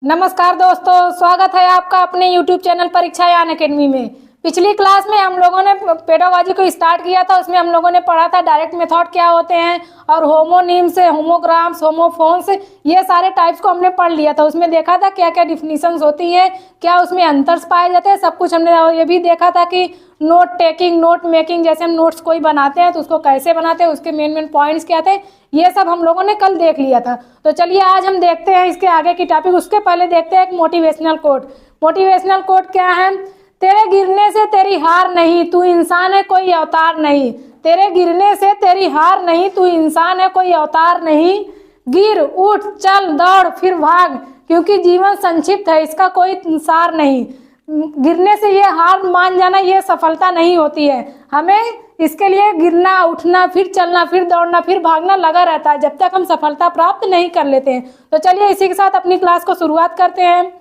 नमस्कार दोस्तों, स्वागत है आपका अपने YouTube चैनल परीक्षा यान अकेडमी में। पिछली क्लास में हम लोगों ने पेडागोजी को स्टार्ट किया था। उसमें हम लोगों ने पढ़ा था डायरेक्ट मेथड क्या होते हैं और होमोनिम्स, होमोग्राम्स, होमोफोन्स, ये सारे टाइप्स को हमने पढ़ लिया था। उसमें देखा था क्या क्या डिफिनीशंस होती है, क्या उसमें अंतर्स पाए जाते हैं, सब कुछ हमने ये भी देखा था कि नोट टेकिंग, नोट मेकिंग, जैसे हम नोट्स कोई बनाते हैं तो उसको कैसे बनाते हैं, उसके मेन पॉइंट्स क्या थे, ये सब हम लोगों ने कल देख लिया था। तो चलिए आज हम देखते हैं इसके आगे की टॉपिक। उसके पहले देखते हैं एक मोटिवेशनल कोट। मोटिवेशनल कोट क्या है? तेरे गिरने से तेरी हार नहीं, तू इंसान है कोई अवतार नहीं। तेरे गिरने से तेरी हार नहीं, तू इंसान है कोई अवतार नहीं। गिर, उठ, चल, दौड़, फिर भाग, क्योंकि जीवन संक्षिप्त है, इसका कोई सार नहीं। गिरने से ये हार मान जाना ये सफलता नहीं होती है। हमें इसके लिए गिरना, उठना, फिर चलना, फिर दौड़ना, फिर भागना लगा रहता है जब तक हम सफलता प्राप्त नहीं कर लेते हैं। तो चलिए इसी के साथ अपनी क्लास को शुरुआत करते हैं।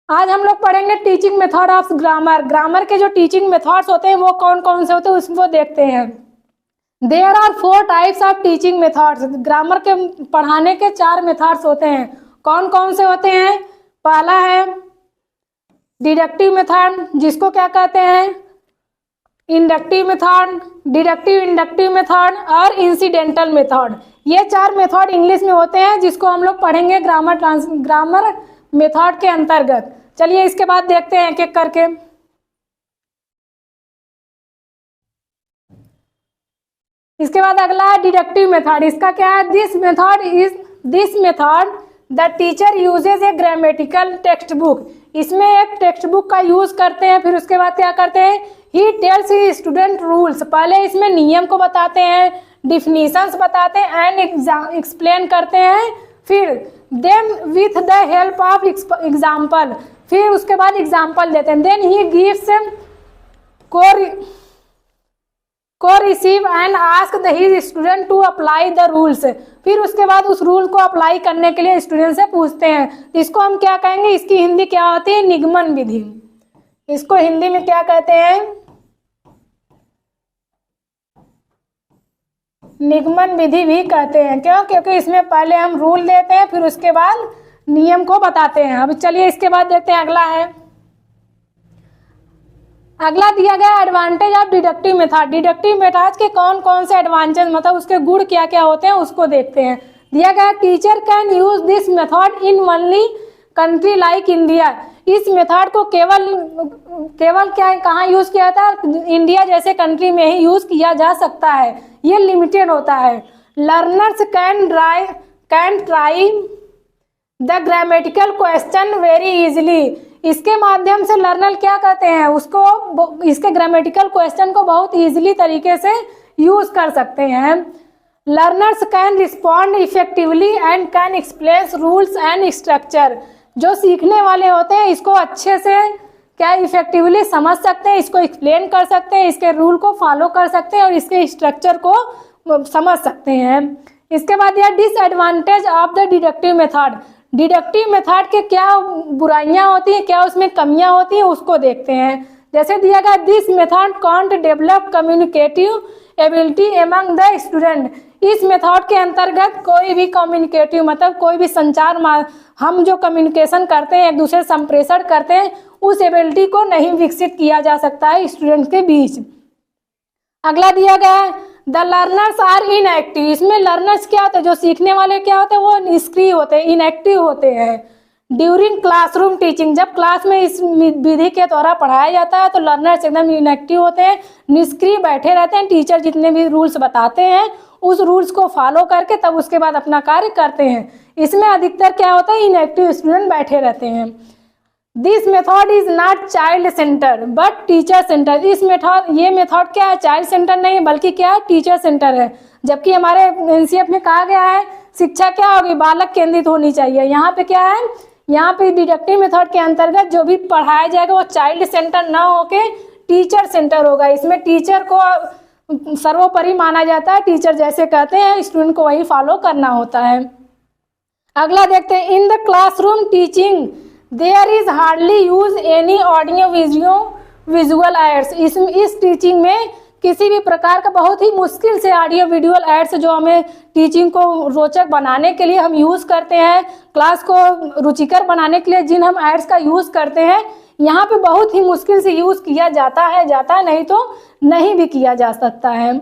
आज हम लोग पढ़ेंगे teaching method of grammar. Grammar के जो टीचिंग मेथड्स होते हैं वो कौन कौन से होते हैं उसको देखते हैं। There are 4 types of teaching methods. Grammar के पढ़ाने के 4 मेथड्स होते हैं। कौन कौन से होते हैं? पहला है डिडक्टिव मेथड, जिसको क्या कहते हैं? Inductive method, deductive inductive method और इंसिडेंटल मेथड। ये 4 मेथड इंग्लिश में होते हैं जिसको हम लोग पढ़ेंगे ग्रामर मेथड के अंतर्गत। चलिए इसके बाद देखते हैं एक एक करके। इसके बाद अगला है डिडक्टिव मेथड। इसका क्या है? This method the teacher usage A grammatical text book. इसमें एक टेक्स्ट बुक का यूज करते हैं। फिर उसके बाद क्या करते हैं? He tells he student rules. पहले इसमें नियम को बताते हैं, डिफिनीशंस बताते हैं एंड एक्सप्लेन करते हैं। फिर then with the help of example, फिर उसके बाद एग्जाम्पल देते हैं। देन ही गिव्स को receive and ask the his student to apply the rules. फिर उसके बाद उस रूल को अप्लाई करने के लिए स्टूडेंट से पूछते हैं। इसको हम क्या कहेंगे? इसकी हिंदी क्या होती है? निगमन विधि। इसको हिंदी में क्या कहते हैं? निगमन विधि भी कहते हैं। क्यों? क्योंकि इसमें पहले हम रूल देते हैं फिर उसके बाद नियम को बताते हैं। अब चलिए इसके बाद देखते हैं अगला है। अगला दिया गया advantage of deductive method. Deductive method के कौन कौन से एडवांटेज, मतलब उसके गुण क्या क्या होते हैं उसको देखते हैं। दिया गया teacher can use this method in only country like India. इस मेथड को केवल क्या कहाँ यूज किया था? इंडिया जैसे कंट्री में ही यूज किया जा सकता है, ये लिमिटेड होता है। Learners can try the grammatical question very easily. इसके माध्यम से लर्नर क्या करते हैं? उसको इसके ग्रामेटिकल क्वेश्चन को बहुत इजीली तरीके से यूज कर सकते हैं। Learners can respond effectively and can explain rules and structure. जो सीखने वाले होते हैं इसको अच्छे से क्या इफेक्टिवली समझ सकते हैं, इसको एक्सप्लेन कर सकते हैं, इसके रूल को फॉलो कर सकते हैं और इसके स्ट्रक्चर को समझ सकते हैं। इसके बाद यह disadvantage of the deductive method. Deductive method के क्या बुराइयां होती हैं, क्या उसमें कमियां होती हैं उसको देखते हैं। जैसे दिया गया this method can't develop communicative ability among the student. इस मेथड के अंतर्गत कोई भी कम्युनिकेटिव मतलब कोई भी संचार हम जो कम्युनिकेशन करते हैं, एक दूसरे संप्रेषण करते हैं, उस एबिलिटी को नहीं विकसित किया जा सकता है स्टूडेंट के बीच। अगला दिया गया है द लर्नर्स आर इनएक्टिव। इसमें लर्नर्स क्या होते हैं? जो सीखने वाले क्या होते हैं? वो निष्क्रिय होते हैं, इनएक्टिव होते हैं। ड्यूरिंग क्लासरूम टीचिंग, जब क्लास में इस विधि के द्वारा पढ़ाया जाता है तो लर्नर्स एकदम इनएक्टिव होते हैं, निष्क्रिय बैठे रहते हैं। टीचर जितने भी रूल्स बताते हैं उस रूल्स को फॉलो करके तब उसके बाद अपना कार्य करते हैं। इसमें अधिकतर क्या होता है? इनएक्टिव स्टूडेंट बैठे रहते हैं। This method is not child centre but teacher centre. ये मेथड क्या है? चाइल्ड सेंटर नहीं है बल्कि क्या है? टीचर सेंटर है। जबकि हमारे एनसीएफ में कहा गया है शिक्षा क्या होगी? बालक केंद्रित होनी चाहिए। यहाँ पे क्या है? यहाँ पे डिडक्टिव मेथड के अंतर्गत जो भी पढ़ाया जाएगा वो चाइल्ड सेंटर ना होके टीचर सेंटर होगा। इसमें टीचर को सर्वोपरि माना जाता है। टीचर जैसे कहते हैं स्टूडेंट को वही फॉलो करना होता है। अगला देखते हैं in the classroom teaching there is hardly use any audio visual aids. इस टीचिंग में किसी भी प्रकार का बहुत ही मुश्किल से ऑडियो विजुअल एड्स जो हमें टीचिंग को रोचक बनाने के लिए हम यूज़ करते हैं, क्लास को रुचिकर बनाने के लिए जिन हम एड्स का यूज़ करते हैं, यहाँ पे बहुत ही मुश्किल से यूज़ किया जाता है, नहीं तो नहीं भी किया जा सकता है।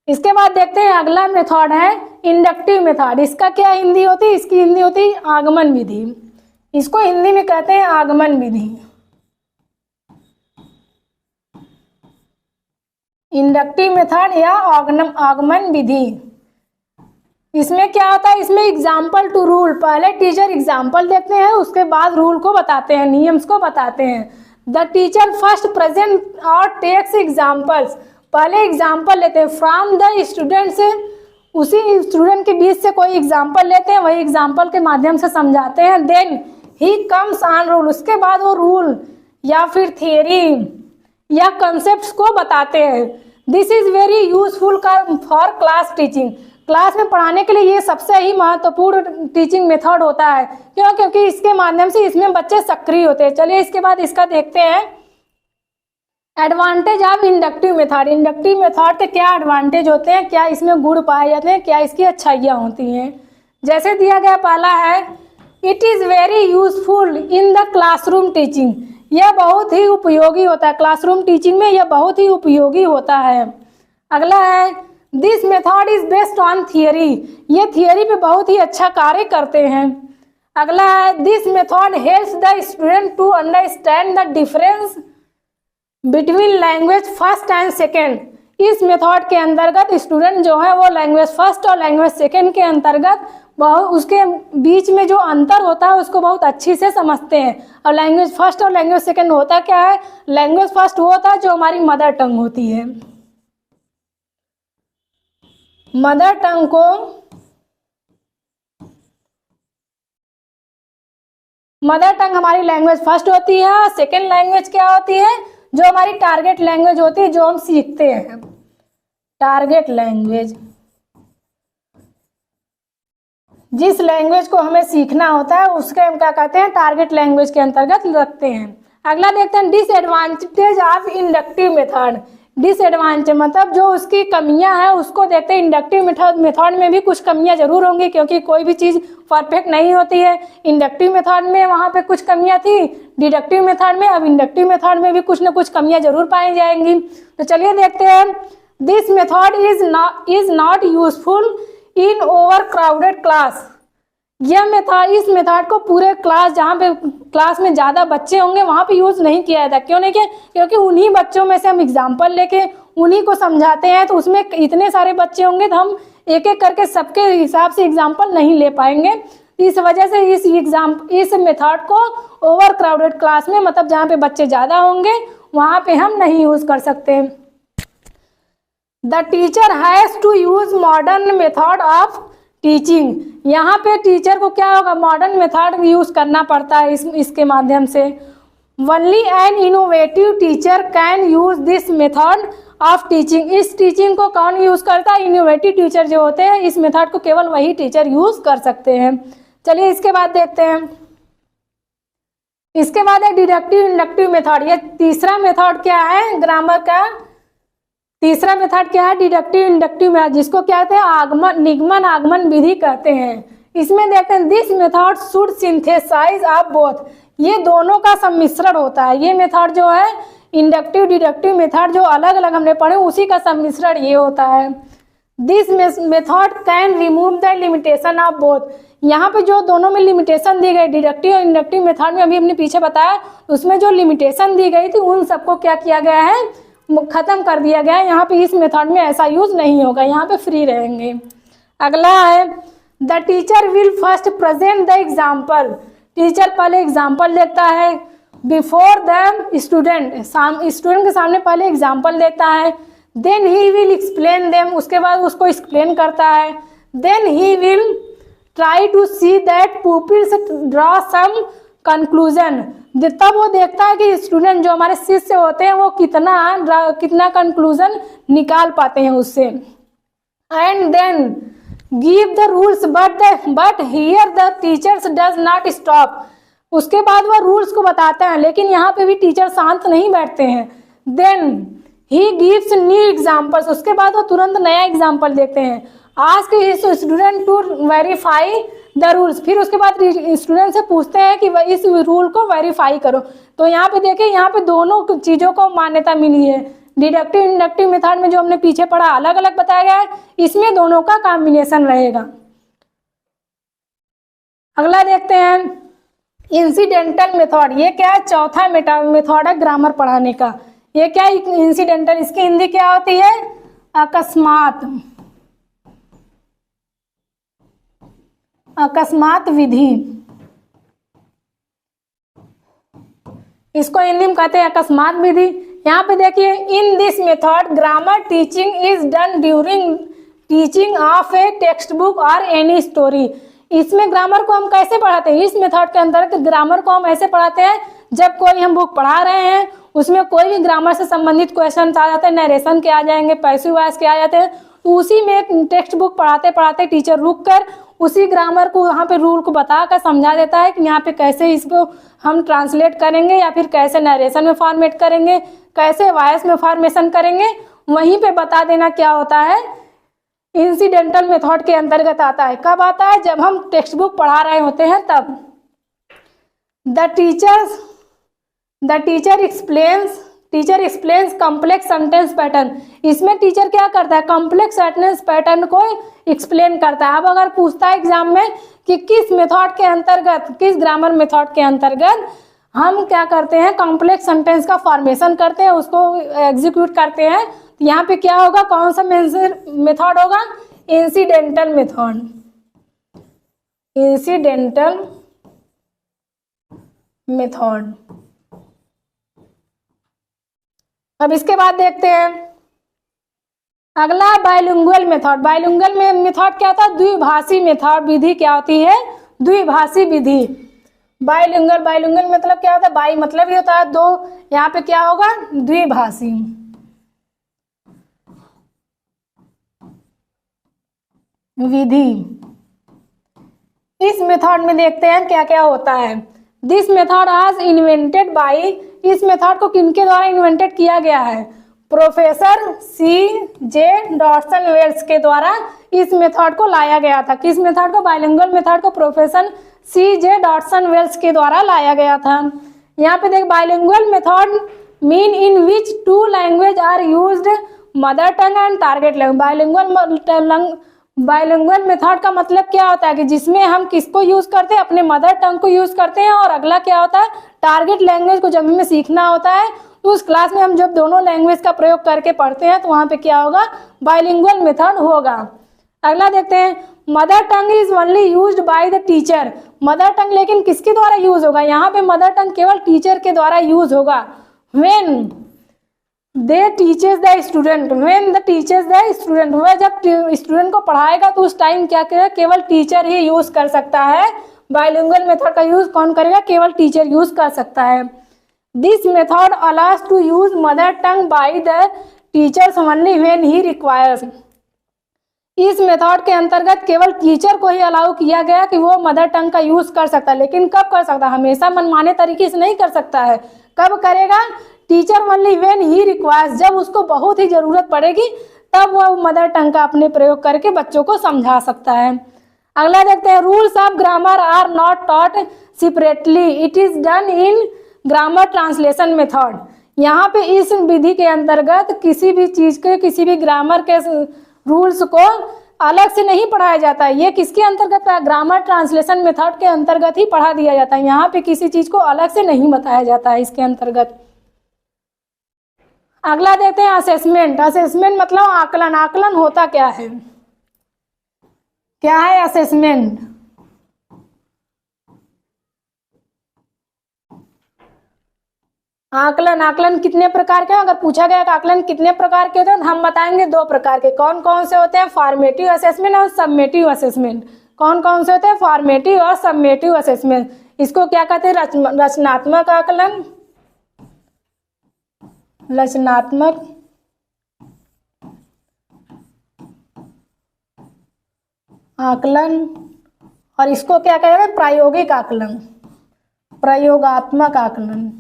इसके बाद देखते हैं अगला मेथड है इंडक्टिव मेथड। इसका क्या हिंदी होती है? इसकी हिंदी होती है आगमन विधि। इसको हिंदी में कहते हैं आगमन विधि। इंडक्टिव मेथड या आगमन विधि। इसमें क्या होता है? इसमें एग्जाम्पल टू रूल, पहले टीचर एग्जाम्पल देते हैं, उसके बाद रूल को बताते हैं, नियम्स को बताते हैं। द टीचर फर्स्ट प्रेजेंट और टेक्स एग्जाम्पल्स, पहले एग्जाम्पल लेते हैं फ्रॉम द स्टूडेंट से, उसी स्टूडेंट के बीच से कोई एग्जाम्पल लेते हैं, वही एग्जाम्पल के माध्यम से समझाते हैं। Then he comes on rule, उसके बाद वो रूल या फिर थियरी या कंसेप्ट को बताते हैं। This is very useful for class teaching, class में पढ़ाने के लिए ये सबसे ही महत्वपूर्ण टीचिंग मेथड होता है। क्यों? क्योंकि इसके माध्यम से इसमें बच्चे सक्रिय होते हैं। चलिए इसके बाद इसका देखते हैं advantage of inductive method. Inductive method के क्या एडवांटेज होते हैं, क्या इसमें गुण पाए जाते हैं, क्या इसकी अच्छाइयाँ होती हैं। जैसे दिया गया पहला है it is very useful in the classroom teaching, यह बहुत ही उपयोगी होता है, क्लासरूम टीचिंग में यह बहुत ही उपयोगी होता है। अगला है this method is based on theory, ये थियरी पे बहुत ही अच्छा कार्य करते हैं। अगला है this method helps the student to understand the difference between language first and second. इस मेथड के अंतर्गत स्टूडेंट जो है वो लैंग्वेज फर्स्ट और लैंग्वेज सेकेंड के अंतर्गत उसके बीच में जो अंतर होता है उसको बहुत अच्छी से समझते हैं। और लैंग्वेज फर्स्ट और लैंग्वेज सेकेंड होता क्या है? लैंग्वेज फर्स्ट वो होता है जो हमारी मदर टंग होती है। मदर टंग को मदर टंग हमारी लैंग्वेज फर्स्ट होती है और सेकेंड लैंग्वेज क्या होती है? जो हमारी टारगेट लैंग्वेज होती है, जो हम सीखते हैं, टारगेट लैंग्वेज, जिस लैंग्वेज को हमें सीखना होता है उसके हम क्या कहते हैं? टारगेट लैंग्वेज के अंतर्गत रखते हैं। अगला देखते हैं disadvantage of inductive method. Disadvantage मतलब जो उसकी कमियां हैं उसको देखते हैं। इंडक्टिव मेथड में भी कुछ कमियां जरूर होंगी क्योंकि कोई भी चीज़ परफेक्ट नहीं होती है। इंडक्टिव मेथड में वहाँ पे कुछ कमियां थी, डिडक्टिव मेथड में, अब इंडक्टिव मेथड में भी कुछ ना कुछ कमियां जरूर पाई जाएंगी। तो चलिए देखते हैं। This method is not useful in over crowded class, यह मेथड, इस मेथड को पूरे क्लास, जहाँ पे क्लास में ज़्यादा बच्चे होंगे वहाँ पे यूज़ नहीं किया जाता। क्यों नहीं किया? क्योंकि उन्हीं बच्चों में से हम एग्जाम्पल लेके उन्हीं को समझाते हैं, तो उसमें इतने सारे बच्चे होंगे तो हम एक एक करके सबके हिसाब से एग्जाम्पल नहीं ले पाएंगे। इस वजह से इस मेथड को ओवर क्राउडेड क्लास में, मतलब जहाँ पे बच्चे ज़्यादा होंगे वहाँ पे हम नहीं यूज़ कर सकते। The teacher has to use modern method of teaching, यहाँ पे टीचर को क्या होगा? मॉडर्न मेथड यूज़ करना पड़ता है इसके माध्यम से। Only an innovative teacher can use this method of teaching, इस टीचिंग को कौन यूज़ करता है? इनोवेटिव टीचर जो होते हैं, इस मेथड को केवल वही टीचर यूज़ कर सकते हैं। चलिए इसके बाद देखते हैं। इसके बाद है डिडक्टिव इंडक्टिव मेथड। ये तीसरा मेथड क्या है? ग्रामर का तीसरा मेथड क्या है? डिडक्टिव इंडक्टिव मेथड, जिसको क्या कहते हैं? आगमन निगमन आगमन विधि कहते हैं। इसमें देखते हैं this method should synthesize of both, ये दोनों का सम्मिश्रण होता है। ये मेथड जो है इंडक्टिव डिडक्टिव मेथड जो अलग अलग हमने पढ़े उसी का सम्मिश्रण ये होता है। This method can remove the limitation of both, यहाँ पे जो दोनों में लिमिटेशन दी गई, डिडक्टिव और इंडक्टिव मेथड में अभी हमने पीछे बताया, उसमें जो लिमिटेशन दी गई थी उन सबको क्या किया गया है? खत्म कर दिया गया है। यहाँ पे इस मेथड में ऐसा यूज नहीं होगा, यहाँ पे फ्री रहेंगे। अगला है the teacher will first present the example, teacher पहले एग्जाम्पल देता है बिफोर द स्टूडेंट, स्टूडेंट के सामने पहले एग्जाम्पल देता है। Then he will explain them, उसके बाद उसको एक्सप्लेन करता है। Then he will try to see that pupils draw some conclusion, तब वो देखता है कि स्टूडेंट जो हमारे शिष्य होते हैं वो कितना कंक्लूजन निकाल पाते हैं उससे। And then give the rules but here the teachers does not stop, उसके बाद वो रूल्स को बताते हैं, लेकिन यहाँ पे भी टीचर शांत नहीं बैठते हैं। Then he gives new examples, उसके बाद वो तुरंत नया एग्जाम्पल देते हैं। Ask his student to verify the rules, फिर उसके बाद स्टूडेंट से पूछते हैं कि इस रूल को वेरीफाई करो। तो यहाँ पे देखिए, यहाँ पे दोनों चीज़ों को मान्यता मिली है। डिडक्टिव इंडक्टिव मेथड में जो हमने पीछे पढ़ा अलग अलग बताया गया है, इसमें दोनों का कॉम्बिनेशन रहेगा। अगला देखते हैं इंसिडेंटल मेथड। ये क्या है? चौथा मेथड है ग्रामर पढ़ाने का। ये क्या है? इंसिडेंटल, इसकी हिंदी क्या होती है? अकस्मात, अकस्मात विधि। इसको हिंदी में कहते हैं अकस्मात विधि। यहाँ पे देखिए, in this method grammar teaching is done during teaching of A text book और एनी स्टोरी। इसमें ग्रामर को हम कैसे पढ़ाते हैं? इस मेथड के अंतर्गत ग्रामर को हम ऐसे पढ़ाते हैं जब कोई हम बुक पढ़ा रहे हैं, उसमें कोई भी ग्रामर से संबंधित क्वेश्चन आ जाते हैं, नरेशन के आ जाएंगे, पैसिव वॉइस के आ जाते हैं, तो उसी में एक टेक्स्ट बुक पढ़ाते पढ़ाते टीचर रुक कर उसी ग्रामर को वहाँ पे रूल को बता कर समझा देता है कि यहाँ पे कैसे इसको हम ट्रांसलेट करेंगे, या फिर कैसे नरेशन में फॉर्मेट करेंगे, कैसे वॉइस में फॉर्मेशन करेंगे, वहीं पे बता देना क्या होता है, इंसिडेंटल मेथड के अंतर्गत आता है। कब आता है? जब हम टेक्स्ट बुक पढ़ा रहे होते हैं तब। The teacher explains complex sentence pattern. इसमें टीचर क्या करता है? कॉम्प्लेक्स सेंटेंस पैटर्न को एक्सप्लेन करता है। अब अगर पूछता है एग्जाम में कि किस मेथड के अंतर्गत, किस ग्रामर मेथड के अंतर्गत हम क्या करते हैं, कॉम्प्लेक्स सेंटेंस का फॉर्मेशन करते हैं, उसको एग्जीक्यूट करते हैं, तो यहाँ पे क्या होगा? कौन सा मेथड होगा? Incidental method, incidental method. अब इसके बाद देखते हैं अगला बाइलिंगुअल मेथड। बाइलिंगुअल में मेथड क्या होता है? द्विभाषी मेथड विधि क्या होती है? द्विभाषी विधि। बाइलिंगुअल मतलब क्या होता है? बाई मतलब ही होता है दो, यहाँ पे क्या होगा? द्विभाषी विधि। इस मेथड में देखते हैं क्या क्या होता है। दिस मेथड आज इन्वेंटेड बाई, इस मेथड को किनके द्वारा इन्वेंटेड किया गया है? Professor C.J. डॉटसन वेल्स के द्वारा इस मेथड को लाया गया था। किस मेथड को? बाइलिंगुअल मेथड को प्रोफेसर C.J. डॉटसन वेल्स के द्वारा लाया गया था। यहाँ पे देख, bilingual method mean in which two language are used, mother tongue and target language. Bilingual method का मतलब क्या होता है कि जिसमें हम किसको यूज करते हैं? अपने मदर टंग को यूज करते हैं। और अगला क्या होता है? टारगेट लैंग्वेज को जब हमें सीखना होता है तो उस क्लास में हम जब दोनों लैंग्वेज का प्रयोग करके पढ़ते हैं तो वहाँ पे क्या होगा? बाइलिंगुअल मेथड होगा। अगला देखते हैं, mother tongue is only used by the teacher. Mother tongue लेकिन किसके द्वारा यूज होगा? यहाँ पे मदर टंग केवल टीचर के द्वारा यूज होगा। When they teachers the student, when the teachers the student, वह जब स्टूडेंट को पढ़ाएगा तो उस टाइम क्या करेगा? केवल टीचर ही यूज कर सकता है। बाइलिंगुअल मेथड का यूज कौन करेगा? केवल टीचर यूज कर सकता है। This method allows to use mother tongue by the teachers only when he requires. इस मेथड के अंतर्गत केवल टीचर को ही अलाउ किया गया कि वो मदर टंग का यूज कर सकता है, लेकिन कब कर सकता है? हमेशा मनमाने तरीके से नहीं कर सकता है। कब करेगा? Teacher only when he requires, जब उसको बहुत ही जरूरत पड़ेगी तब वो मदर टंग का अपने प्रयोग करके बच्चों को समझा सकता है। अगला देखते हैं, rules of grammar are not taught separately, it is done in grammar translation method. यहाँ पे इस विधि के अंतर्गत किसी भी चीज के, किसी भी ग्रामर के रूल्स को अलग से नहीं पढ़ाया जाता है। ये किसके अंतर्गत है? ग्रामर ट्रांसलेशन मेथड के अंतर्गत ही पढ़ा दिया जाता है। यहाँ पे किसी चीज को अलग से नहीं बताया जाता है इसके अंतर्गत। अगला देखते हैं असेसमेंट। असेसमेंट मतलब आकलन। आकलन होता क्या है? क्या है असेसमेंट? आकलन, आकलन कितने प्रकार के? अगर पूछा गया कि आकलन कितने प्रकार के होते हैं तो हम बताएंगे दो प्रकार के। कौन कौन से होते हैं? फॉर्मेटिव असेसमेंट और सबमेटिव असेसमेंट। कौन कौन से होते हैं? फॉर्मेटिव और सबमेटिव असेसमेंट। इसको क्या कहते हैं? रचनात्मक आकलन, रचनात्मक आकलन, और इसको क्या कहते हैं? प्रायोगिक आकलन, प्रयोगात्मक आकलन।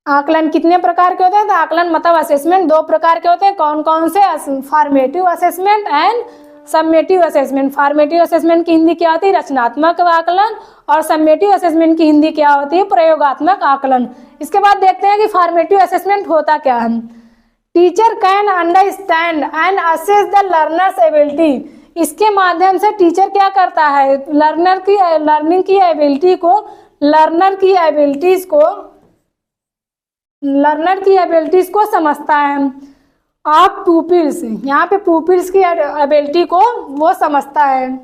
आकलन कितने प्रकार के होते हैं? तो आकलन मतलब असेसमेंट 2 प्रकार के होते हैं। कौन कौन से? Formative assessment and summative assessment. Formative assessment की हिंदी क्या होती है? रचनात्मक आकलन। और समेटिव असेसमेंट की हिंदी क्या होती है? प्रयोगात्मक आकलन। इसके बाद देखते हैं कि फॉर्मेटिव असेसमेंट होता क्या है। Teacher can understand and assess the learners ability. इसके माध्यम से टीचर क्या करता है? लर्निंग की एबिलिटी को, लर्नर की एबिलिटीज को समझता है। आप पुपिल्स, यहाँ पे पुपिल्स की एबिलिटी को वो समझता है।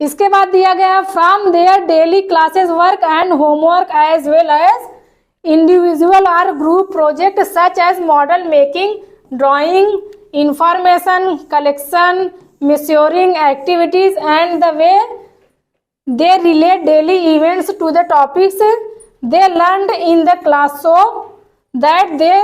इसके बाद दिया गया from their daily classes work and homework as well as individual और group project such as model making, drawing, information collection, measuring activities and the way they relate daily events to the topics they learned in the class, so that they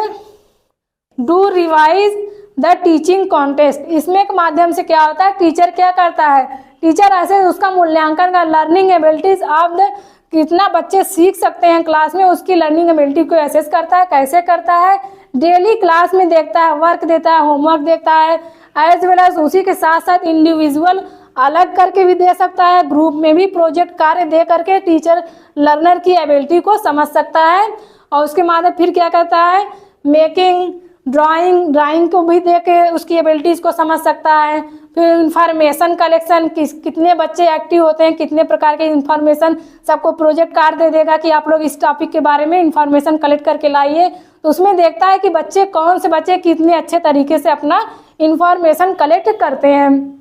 do revise the teaching context। इसमें के माध्यम से क्या होता है? Teacher क्या करता है? टीचर ऐसे उसका मूल्यांकन का लर्निंग एबिलिटीज ऑफ द, कितना बच्चे सीख सकते हैं क्लास में, उसकी लर्निंग एबिलिटी को एसेस करता है। कैसे करता है? डेली क्लास में देखता है, वर्क देता है, होमवर्क देता है, एज वेल एज उसी के साथ साथ इंडिविजुअल अलग करके भी दे सकता है, ग्रुप में भी प्रोजेक्ट कार्य दे करके टीचर लर्नर की एबिलिटी को समझ सकता है। और उसके बाद फिर क्या करता है? मेकिंग, ड्राइंग को भी दे के उसकी एबिलिटीज को समझ सकता है। फिर इंफॉर्मेशन कलेक्शन, कितने बच्चे एक्टिव होते हैं, कितने प्रकार के इंफॉर्मेशन, सबको प्रोजेक्ट कार्ड दे देगा कि आप लोग इस टॉपिक के बारे में इंफॉर्मेशन कलेक्ट करके लाइए। तो उसमें देखता है कि बच्चे, कौन से बच्चे कितने अच्छे तरीके से अपना इंफॉर्मेशन कलेक्ट करते हैं।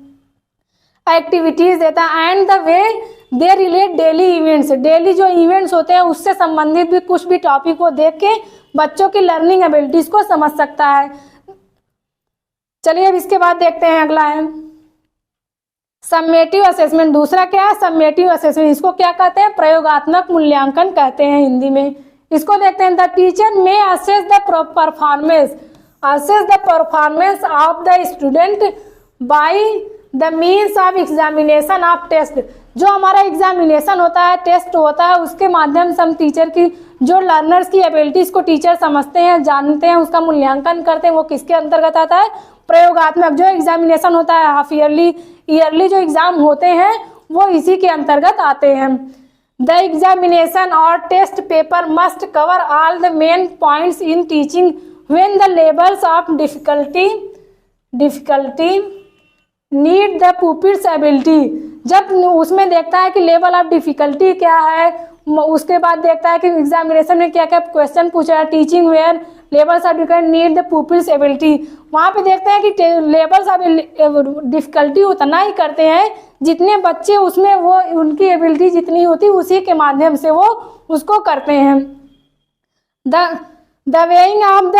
एक्टिविटीज देता है and the way they relate daily events. Daily जो इवेंट्स होते हैं उससे संबंधित भी कुछ भी टॉपिक को देख के बच्चों की लर्निंग एबिलिटीज को समझ सकता है। चलिए अब इसके बाद देखते हैं अगला है समेटिव असेसमेंट। दूसरा क्या है? Summative assessment. इसको क्या कहते हैं? प्रयोगात्मक मूल्यांकन कहते हैं हिंदी में। इसको देखते हैं। The teacher may assess the performance of the student by the means of examination of test. जो हमारा एग्जामिनेशन होता है, टेस्ट होता है, उसके माध्यम से हम टीचर की, जो लर्नर्स की एबिलिटीज को टीचर समझते हैं, जानते हैं, उसका मूल्यांकन करते हैं। वो किसके अंतर्गत आता है? प्रयोगात्मक। जो एग्जामिनेशन होता है, हाफ ईयरली जो एग्जाम होते हैं, वो इसी के अंतर्गत आते हैं। द एग्जामिनेशन और test paper must cover all the main points in teaching when the levels of difficulty need the pupils ability. जब उसमें देखता है कि लेवल ऑफ डिफिकल्टी क्या है, उसके बाद देखता है कि एग्जामिनेशन में क्या क्या क्वेश्चन पूछा है, teaching where levels of difficulty need the pupils ability. वहाँ पे देखते हैं कि लेवल्स ऑफ डिफिकल्टी उतना ही करते हैं जितने बच्चे उसमें, वो उनकी एबिलिटी जितनी होती है उसी के माध्यम से वो उसको करते हैं। The weighing of the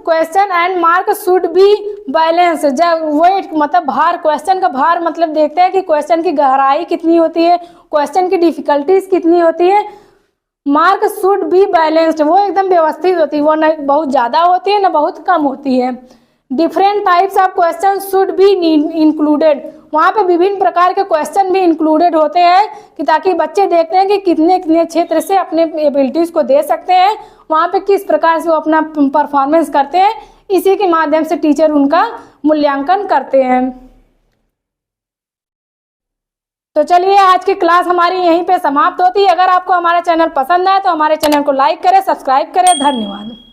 question and mark should be balance. जब वेट मतलब भार, क्वेश्चन का भार मतलब देखते हैं कि क्वेश्चन की गहराई कितनी होती है, क्वेश्चन की डिफिकल्टीज कितनी होती है। मार्क शुड बी बैलेंस्ड, वो एकदम व्यवस्थित होती है, वो न बहुत ज़्यादा होती है न बहुत कम होती है। Different types of question should be included. वहाँ पे विभिन्न प्रकार के क्वेश्चन भी इंक्लूडेड होते हैं कि ताकि बच्चे देखते हैं कि कितने कितने क्षेत्र से अपने एबिलिटीज को दे सकते हैं, वहाँ पे किस प्रकार से वो अपना परफॉर्मेंस करते हैं। इसी के माध्यम से टीचर उनका मूल्यांकन करते हैं। तो चलिए आज की क्लास हमारी यहीं पे समाप्त होती है। अगर आपको हमारा चैनल पसंद आए तो हमारे चैनल को लाइक करें, सब्सक्राइब करें। धन्यवाद।